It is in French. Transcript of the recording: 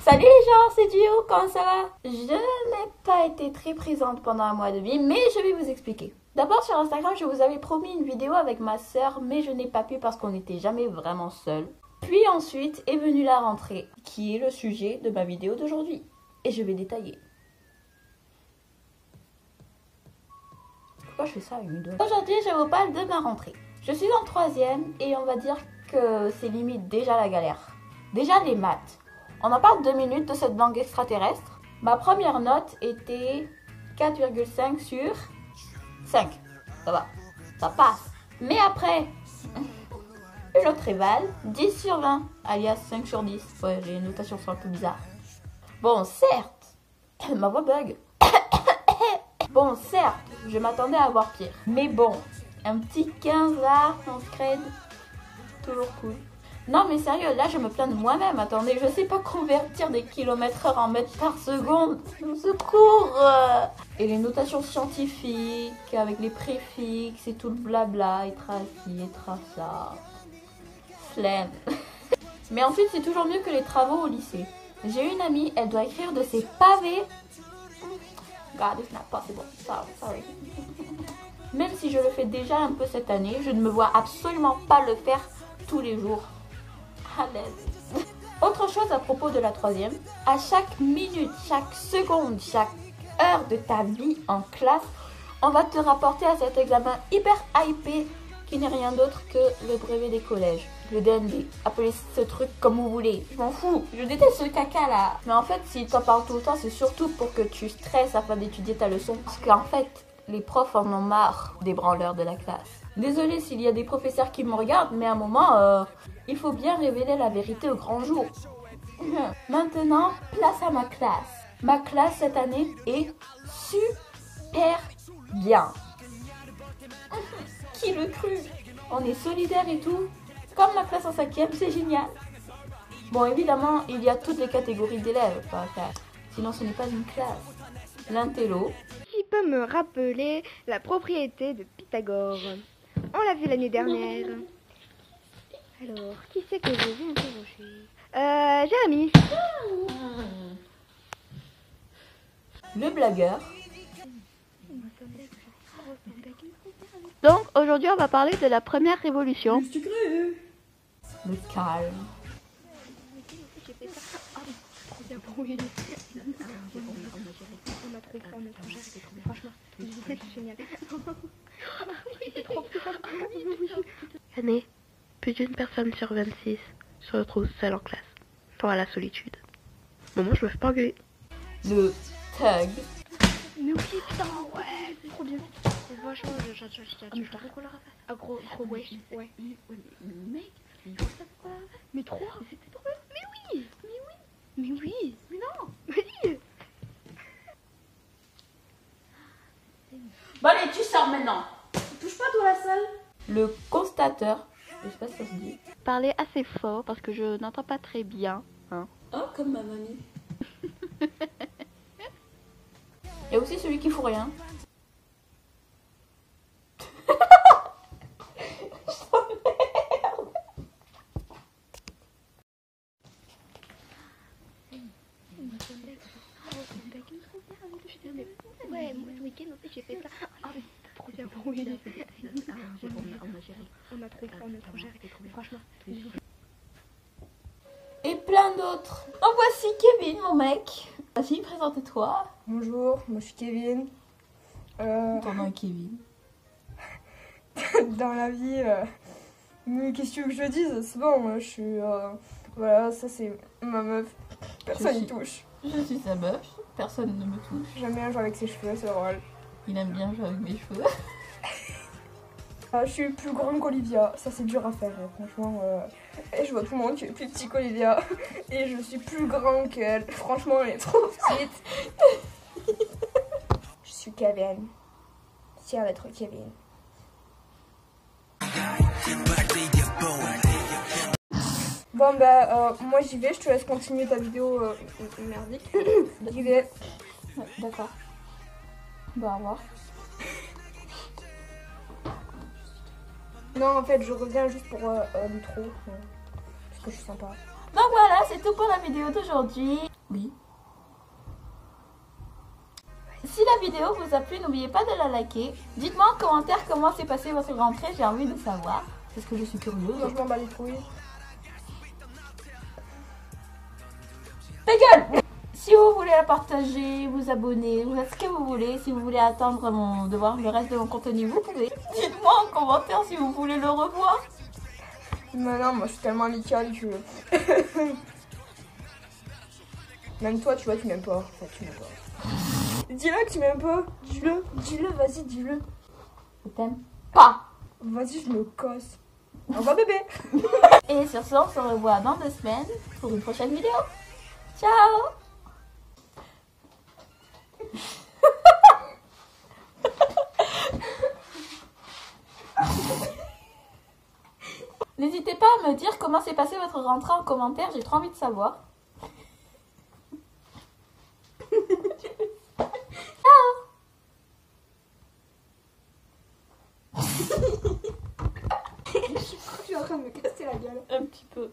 Salut les gens, c'est Duo, comment ça va? Je n'ai pas été très présente pendant un mois et demi, mais je vais vous expliquer. D'abord sur Instagram, je vous avais promis une vidéo avec ma soeur, mais je n'ai pas pu parce qu'on n'était jamais vraiment seuls. Puis ensuite est venue la rentrée, qui est le sujet de ma vidéo d'aujourd'hui. Et je vais détailler. Pourquoi je fais ça avec mes doigts? Aujourd'hui, je vous parle de ma rentrée. Je suis en 3e et on va dire que c'est limite déjà la galère. Déjà les maths. On en parle 2 minutes de cette langue extraterrestre. Ma première note était 4,5 sur 5. Ça va, ça passe. Mais après, l'autre éval, 10 sur 20, alias 5 sur 10. Ouais, les notations sont un peu bizarres. Bon, certes, ma voix bug. Bon, certes, je m'attendais à avoir pire. Mais bon, un petit 15 là, en scred, toujours cool. Non mais sérieux, là je me plains de moi-même. Attendez, je sais pas convertir des kilomètres-heure en mètres par seconde. Au secours. Et les notations scientifiques, avec les préfixes et tout le blabla, et traci, et traça. Flemme. Mais ensuite c'est toujours mieux que les travaux au lycée. J'ai une amie, elle doit écrire de ses pavés. God, it's not possible. Sorry. Même si je le fais déjà un peu cette année, je ne me vois absolument pas le faire tous les jours. À l'aise. Autre chose à propos de la 3e, à chaque minute, chaque seconde, chaque heure de ta vie en classe, on va te rapporter à cet examen hyper hypé qui n'est rien d'autre que le brevet des collèges, le DNB. Appelez ce truc comme vous voulez, je m'en fous, je déteste ce caca là. Mais en fait, s'ils t'en parlent tout le temps, c'est surtout pour que tu stresses afin d'étudier ta leçon. Parce qu'en fait, les profs en ont marre des branleurs de la classe. Désolée s'il y a des professeurs qui me regardent, mais à un moment, il faut bien révéler la vérité au grand jour. Maintenant, place à ma classe. Ma classe cette année est super bien. Qui le crut? On est solidaires et tout. Comme ma classe en 5e, c'est génial. Bon, évidemment, il y a toutes les catégories d'élèves par classe. Sinon, ce n'est pas une classe. L'intello. Qui peut me rappeler la propriété de Pythagore? On l'a vu l'année dernière. Alors, qui c'est que je vais interroger? Jérémy. Le blagueur. Donc, aujourd'hui, on va parler de la première révolution. Le calme. Année, plus d'une personne sur 26 se retrouve seule en classe, dans la solitude. Bon, moi, je me fais pas engueuler. Le thug. Mais oui, putain, ouais, c'est trop bien. Franchement, j'adore. Ah, gros, ouais. Mec, mais trop. C'était trop bien. Mais oui. Mais non. Oui. Bon allez, tu sors maintenant. Touche pas toi la salle. Le constateur. Je sais pas si ça se dit. Parlez assez fort parce que je n'entends pas très bien. Hein. Oh, comme ma mamie. Il y a aussi celui qui fout rien. Ouais, moi ce week-end en fait j'ai fait ça. Ah, trop bien, oui. On a trop géré. Franchement. Et plein d'autres. En voici Kevin, mon mec. Vas-y, présente-toi. Bonjour, moi je suis Kevin. Ton nom est Kevin. Dans la vie, mais qu'est-ce que tu veux que je dise? C'est bon, moi je suis. Voilà, ça c'est ma meuf. Personne n'y touche. Je suis sa meuf. Personne ne me touche. J'aime bien jouer avec ses cheveux, c'est drôle. Il aime bien jouer avec mes cheveux. Je suis plus grande qu'Olivia, ça c'est dur à faire, franchement. Et je vois tout le monde qui est plus petit qu'Olivia. Et je suis plus grand qu'elle. Franchement, elle est trop petite. Je suis Kevin. Fière d'être Kevin. Bon bah moi j'y vais, je te laisse continuer ta vidéo merdique. J'y vais. Ouais, d'accord. Bon, au revoir. Non en fait je reviens juste pour l'intro. Parce que je suis sympa. Donc voilà, c'est tout pour la vidéo d'aujourd'hui. Oui. Si la vidéo vous a plu, n'oubliez pas de la liker. Dites-moi en commentaire comment s'est passée votre rentrée, j'ai envie de savoir. Parce que je suis curieuse. Moi, je m'en bats les couilles. Ta gueule! Si vous voulez la partager, vous abonner, vous faites ce que vous voulez. Si vous voulez attendre de voir le reste de mon contenu, vous pouvez. Dites-moi en commentaire si vous voulez le revoir. Mais non, moi je suis tellement amical que... Même toi, tu vois, tu m'aimes pas. Enfin, tu m'aimes pas. Dis-le que tu m'aimes pas. Dis-le, vas-y, dis-le. Je t'aime pas. Vas-y, je me casse. Au revoir, bébé. Et sur ce, on se revoit dans 2 semaines pour une prochaine vidéo. Ciao. N'hésitez pas à me dire comment s'est passée votre rentrée en commentaire, j'ai trop envie de savoir. Ciao. Je suis en train de me casser la gueule. Un petit peu.